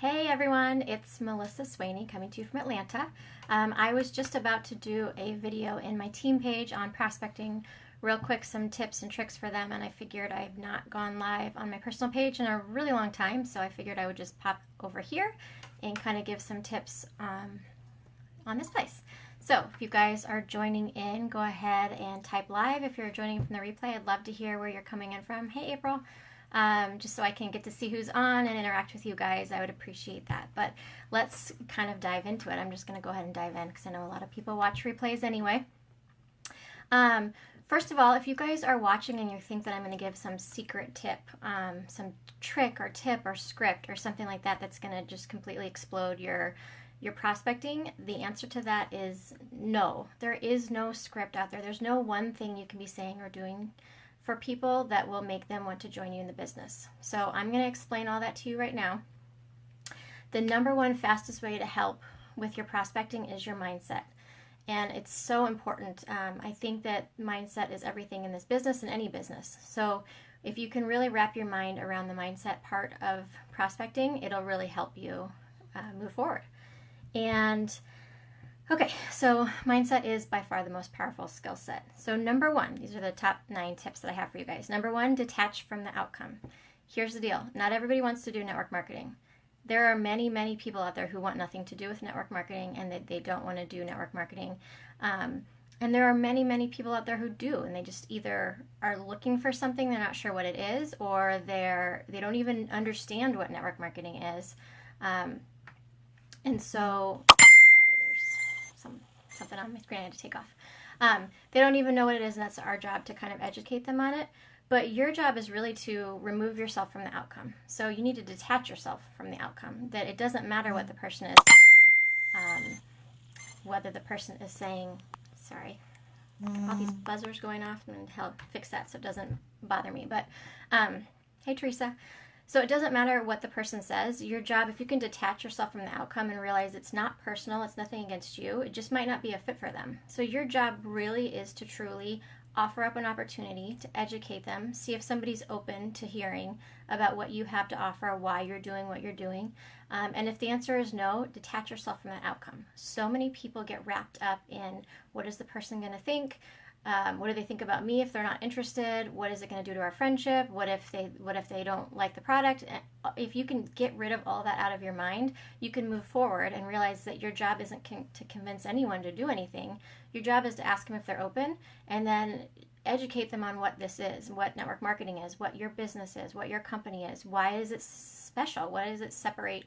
Hey everyone, it's Melissa Swaney coming to you from Atlanta. I was just about to do a video in my team page on prospecting, real quick, some tips and tricks for them, and I figured I've not gone live on my personal page in a really long time, so I figured I would just pop over here and kind of give some tips on this place. So if you guys are joining in, go ahead and type live. If you're joining from the replay, I'd love to hear where you're coming in from. Hey April. Just so I can get to see who's on and interact with you guys. I would appreciate that. But let's kind of dive into it. I'm just going to go ahead and dive in because I know a lot of people watch replays anyway. First of all, if you guys are watching and you think that I'm going to give some secret tip, some trick or tip or script or something like that that's going to just completely explode your prospecting, the answer to that is no. There is no script out there. There's no one thing you can be saying or doing for people that will make them want to join you in the business. So I'm going to explain all that to you right now. The number one fastest way to help with your prospecting is your mindset. And it's so important. I think that mindset is everything in this business and any business. So if you can really wrap your mind around the mindset part of prospecting, it'll really help you move forward. And okay, so mindset is by far the most powerful skill set. So number one, these are the top 9 tips that I have for you guys. Number one, detach from the outcome. Here's the deal. Not everybody wants to do network marketing. There are many, many people out there who want nothing to do with network marketing and that they don't want to do network marketing. And there are many, many people out there who do, and they just either are looking for something, they're not sure what it is, or they don't even understand what network marketing is. And so something on my screen I had to take off. They don't even know what it is, and that's our job to kind of educate them on it. But your job is really to remove yourself from the outcome. So you need to detach yourself from the outcome. That it doesn't matter what the person is saying, whether the person is saying, sorry, all these buzzers going off, and help fix that so it doesn't bother me. But hey Teresa. So it doesn't matter what the person says. Your job, if you can detach yourself from the outcome and realize it's not personal, it's nothing against you, it just might not be a fit for them. So your job really is to truly offer up an opportunity to educate them, see if somebody's open to hearing about what you have to offer, why you're doing what you're doing. And if the answer is no, detach yourself from that outcome. So many people get wrapped up in what is the person going to think? What do they think about me if they're not interested? What is it going to do to our friendship? What if they don't like the product? If you can get rid of all that out of your mind, you can move forward and realize that your job isn't to convince anyone to do anything. Your job is to ask them if they're open, and then educate them on what this is, what network marketing is, what your business is, what your company is. Why is it special? Why does it separate?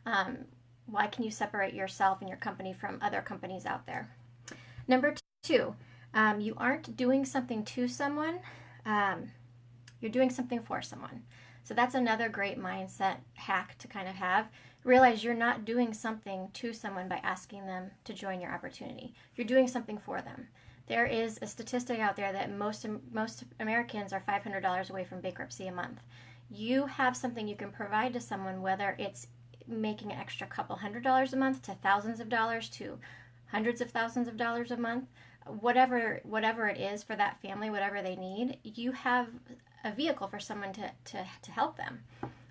Why can you separate yourself and your company from other companies out there? Number 2, you aren't doing something to someone, you're doing something for someone. So that's another great mindset hack to kind of have. Realize you're not doing something to someone by asking them to join your opportunity. You're doing something for them. There is a statistic out there that most Americans are $500 away from bankruptcy a month. You have something you can provide to someone, whether it's making an extra couple $100s a month to thousands of dollars to hundreds of thousands of dollars a month, whatever it is for that family, whatever they need, you have a vehicle for someone to help them.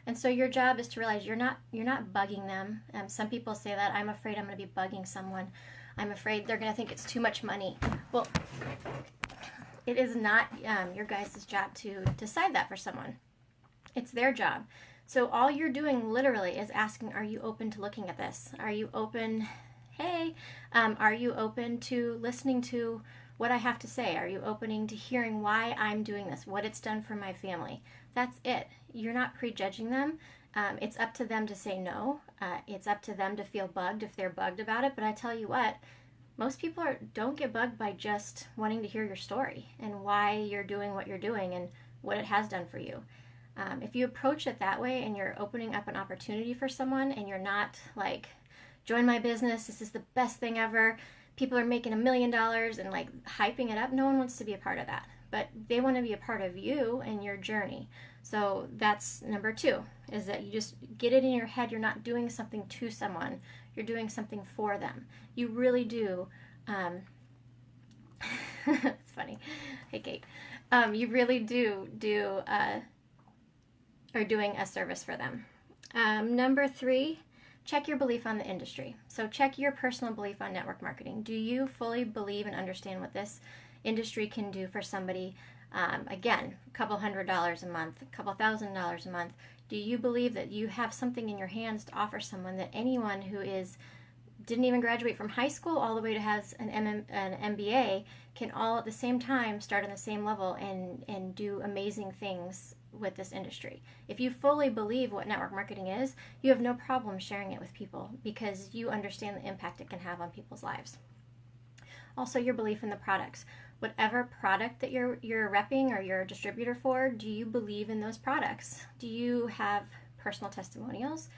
And so your job is to realize you're not bugging them. Some people say that, I'm afraid I'm going to be bugging someone. I'm afraid they're going to think it's too much money. Well, it is not your guys' job to decide that for someone. It's their job. So all you're doing literally is asking, are you open to looking at this? Are you open? Hey, are you open to listening to what I have to say? Are you opening to hearing why I'm doing this, what it's done for my family? That's it. You're not prejudging them. It's up to them to say no. It's up to them to feel bugged if they're bugged about it. But I tell you what, most people don't get bugged by just wanting to hear your story and why you're doing what you're doing and what it has done for you. If you approach it that way and you're opening up an opportunity for someone and you're not like, join my business, this is the best thing ever, people are making $1 million and like hyping it up, no one wants to be a part of that. But they want to be a part of you and your journey. So that's number 2, is that you just get it in your head, you're not doing something to someone, you're doing something for them. You really do, it's funny, hey Kate, you really are doing a service for them. Number 3, check your belief on the industry. So check your personal belief on network marketing. Do you fully believe and understand what this industry can do for somebody? Again, a couple $100 a month, a couple $1,000 a month. Do you believe that you have something in your hands to offer someone that anyone who didn't even graduate from high school all the way to has an MBA can all at the same time start on the same level and do amazing things with this industry? If you fully believe what network marketing is, you have no problem sharing it with people because you understand the impact it can have on people's lives. Also, your belief in the products. Whatever product that you're repping or you're a distributor for, do you believe in those products? Do you have personal testimonials?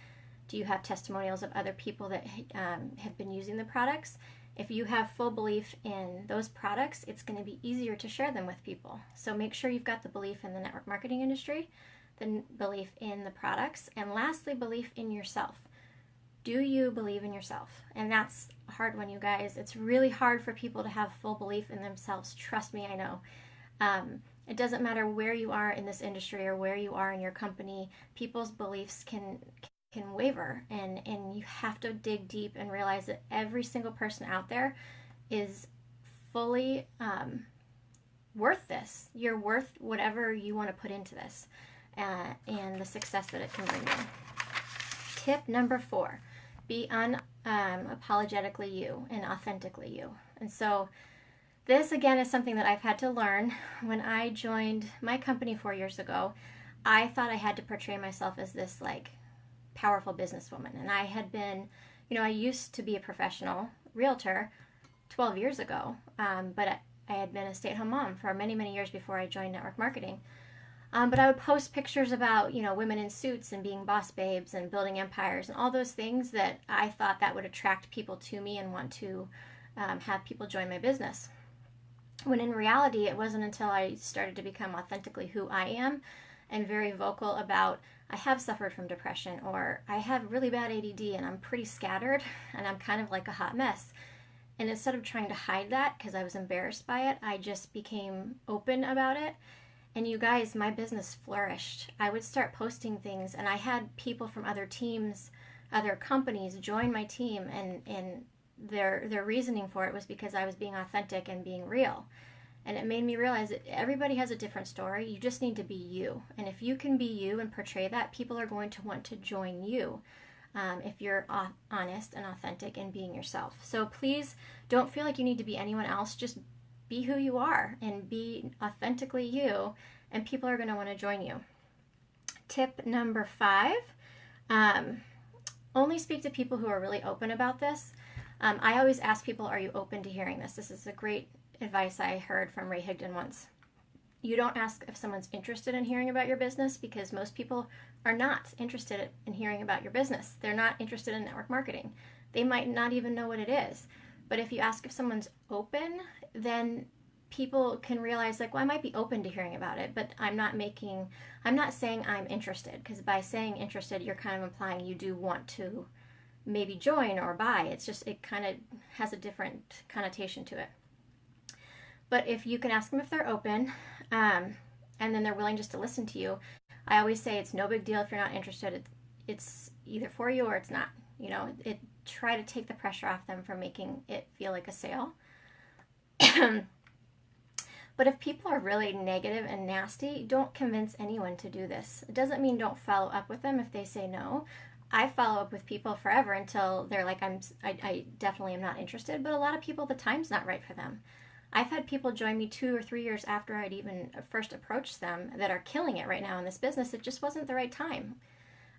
Do you have testimonials of other people that have been using the products? If you have full belief in those products, it's going to be easier to share them with people. So make sure you've got the belief in the network marketing industry, the belief in the products, and lastly, belief in yourself. Do you believe in yourself? And that's a hard one, you guys. It's really hard for people to have full belief in themselves. Trust me, I know. It doesn't matter where you are in this industry or where you are in your company. People's beliefs can waver, and you have to dig deep and realize that every single person out there is fully worth this. You're worth whatever you want to put into this and the success that it can bring you. Tip number 4, be unapologetically you and authentically you. And so this again is something that I've had to learn. When I joined my company 4 years ago, I thought I had to portray myself as this like powerful businesswoman. And I had been, I used to be a professional realtor 12 years ago, but I had been a stay-at-home mom for many, many years before I joined network marketing. But I would post pictures about, women in suits and being boss babes and building empires and all those things that I thought that would attract people to me and want to have people join my business. When in reality, it wasn't until I started to become authentically who I am and very vocal about, I have suffered from depression, or I have really bad ADD and I'm pretty scattered and I'm kind of like a hot mess. And instead of trying to hide that because I was embarrassed by it, I just became open about it. And you guys, my business flourished. I would start posting things, and I had people from other teams, other companies join my team, and their reasoning for it was because I was being authentic and being real. And it made me realize that everybody has a different story. You just need to be you. And if you can be you and portray that, people are going to want to join you if you're honest and authentic and being yourself. So please don't feel like you need to be anyone else. Just be who you are and be authentically you, and people are going to want to join you. Tip number 5, only speak to people who are really open about this. I always ask people, are you open to hearing this? This is a great advice I heard from Ray Higdon once. You don't ask if someone's interested in hearing about your business, because most people are not interested in hearing about your business. They're not interested in network marketing. They might not even know what it is. But if you ask if someone's open, then people can realize, like, well, I might be open to hearing about it, but I'm not saying I'm interested, because by saying interested, you're kind of implying you do want to maybe join or buy. It's just, it kind of has a different connotation to it. But if you can ask them if they're open, and then they're willing just to listen to you, I always say it's no big deal if you're not interested. It's either for you or it's not. Try to take the pressure off them from making it feel like a sale. But if people are really negative and nasty, don't convince anyone to do this. It doesn't mean don't follow up with them if they say no. I follow up with people forever until they're like, I definitely am not interested. But a lot of people, the time's not right for them. I've had people join me 2 or 3 years after I'd even first approached them that are killing it right now in this business. It just wasn't the right time.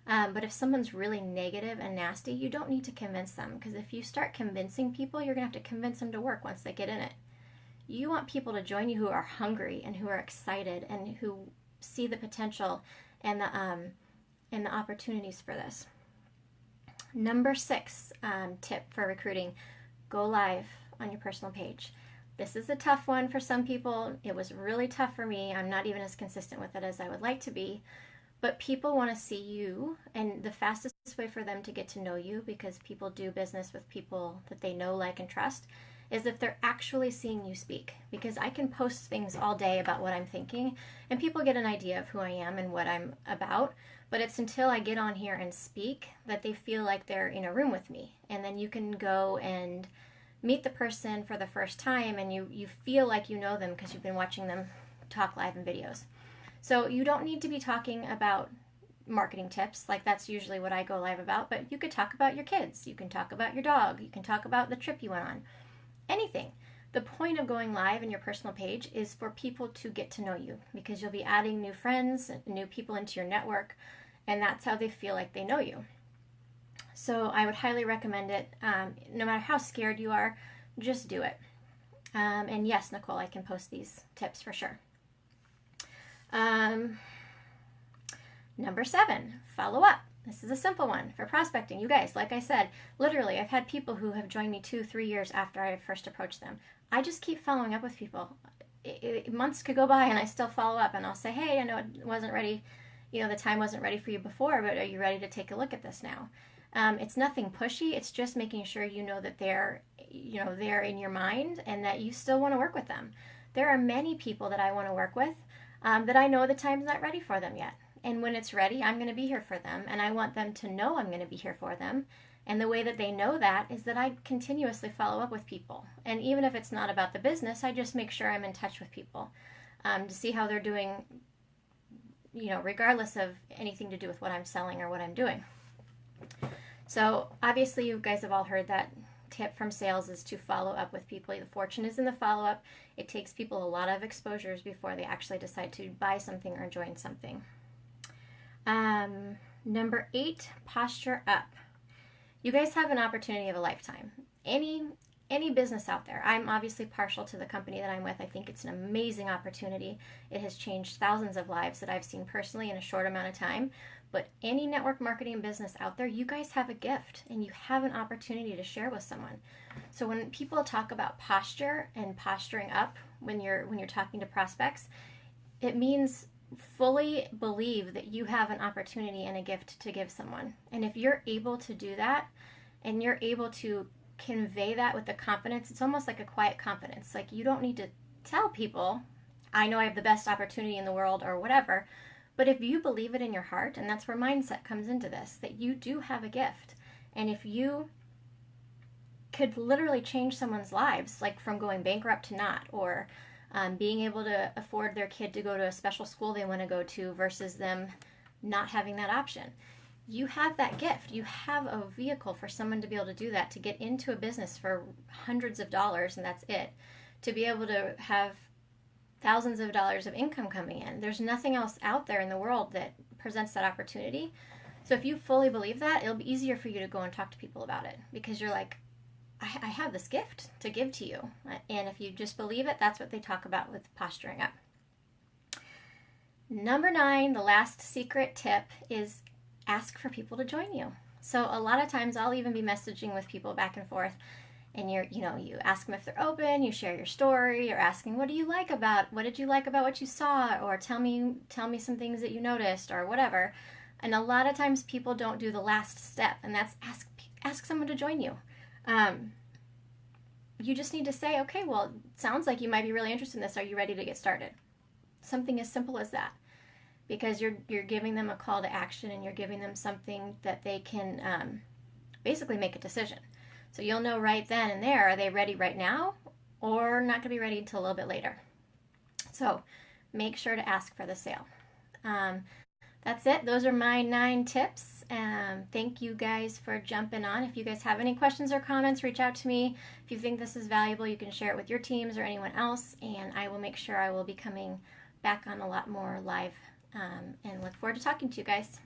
But if someone's really negative and nasty, you don't need to convince them, because if you start convincing people, you're going to have to convince them to work once they get in it. You want people to join you who are hungry and who are excited and who see the potential and the opportunities for this. Number 6 tip for recruiting, go live on your personal page. This is a tough one for some people. It was really tough for me. I'm not even as consistent with it as I would like to be. But people want to see you, and the fastest way for them to get to know you, because people do business with people that they know, like, and trust, is if they're actually seeing you speak. Because I can post things all day about what I'm thinking, and people get an idea of who I am and what I'm about, but it's until I get on here and speak that they feel like they're in a room with me. And then you can go and meet the person for the first time, and you feel like you know them because you've been watching them talk live in videos. So you don't need to be talking about marketing tips, like that's usually what I go live about, but you could talk about your kids, you can talk about your dog, you can talk about the trip you went on, anything. The point of going live in your personal page is for people to get to know you, because you'll be adding new friends, new people into your network, and that's how they feel like they know you. So I would highly recommend it. No matter how scared you are, just do it. And yes, Nicole, I can post these tips for sure. Number 7, follow up. This is a simple one for prospecting. You guys, like I said, literally, I've had people who have joined me 2-3 years after I first approached them. I just keep following up with people. Months could go by and I still follow up, and I'll say, hey, I know it wasn't ready, the time wasn't ready for you before, but are you ready to take a look at this now? It's nothing pushy. It's just making sure you know that they're in your mind and that you still want to work with them. There are many people that I want to work with that I know the time's not ready for them yet. And when it's ready, I'm going to be here for them, and I want them to know I'm going to be here for them. And the way that they know that is that I continuously follow up with people. And even if it's not about the business, I just make sure I'm in touch with people to see how they're doing, regardless of anything to do with what I'm selling or what I'm doing. So obviously you guys have all heard that tip from sales is to follow up with people. The fortune is in the follow-up. It takes people a lot of exposures before they actually decide to buy something or join something. Number 8, posture up. You guys have an opportunity of a lifetime. Any business out there. I'm obviously partial to the company that I'm with. I think it's an amazing opportunity. It has changed thousands of lives that I've seen personally in a short amount of time. But any network marketing business out there, you guys have a gift and you have an opportunity to share with someone. So when people talk about posture and posturing up when you're talking to prospects, it means fully believe that you have an opportunity and a gift to give someone. And if you're able to do that and you're able to convey that with the confidence, it's almost like a quiet confidence. Like you don't need to tell people, I know I have the best opportunity in the world or whatever. But if you believe it in your heart, and that's where mindset comes into this, that you do have a gift. And if you could literally change someone's lives, like from going bankrupt to not, or being able to afford their kid to go to a special school they want to go to versus them not having that option. You have that gift. You have a vehicle for someone to be able to do that, to get into a business for hundreds of dollars, and that's it. To be able to have thousands of dollars of income coming in. There's nothing else out there in the world that presents that opportunity. So if you fully believe that, it'll be easier for you to go and talk to people about it, because you're like, I have this gift to give to you. And if you just believe it, that's what they talk about with posturing up. Number 9, the last secret tip is ask for people to join you. So a lot of times I'll even be messaging with people back and forth, and you ask them if they're open, you share your story, you're asking, what did you like about what you saw, or tell me some things that you noticed, or whatever. And a lot of times people don't do the last step, and that's ask someone to join you. You just need to say, okay, well, it sounds like you might be really interested in this. Are you ready to get started? Something as simple as that, because you're giving them a call to action, and you're giving them something that they can basically make a decision. So you'll know right then and there, are they ready right now or not going to be ready until a little bit later. So make sure to ask for the sale. That's it. Those are my 9 tips. Thank you guys for jumping on. If you guys have any questions or comments, reach out to me. If you think this is valuable, you can share it with your teams or anyone else, and I will make sure I will be coming back on a lot more live, and look forward to talking to you guys.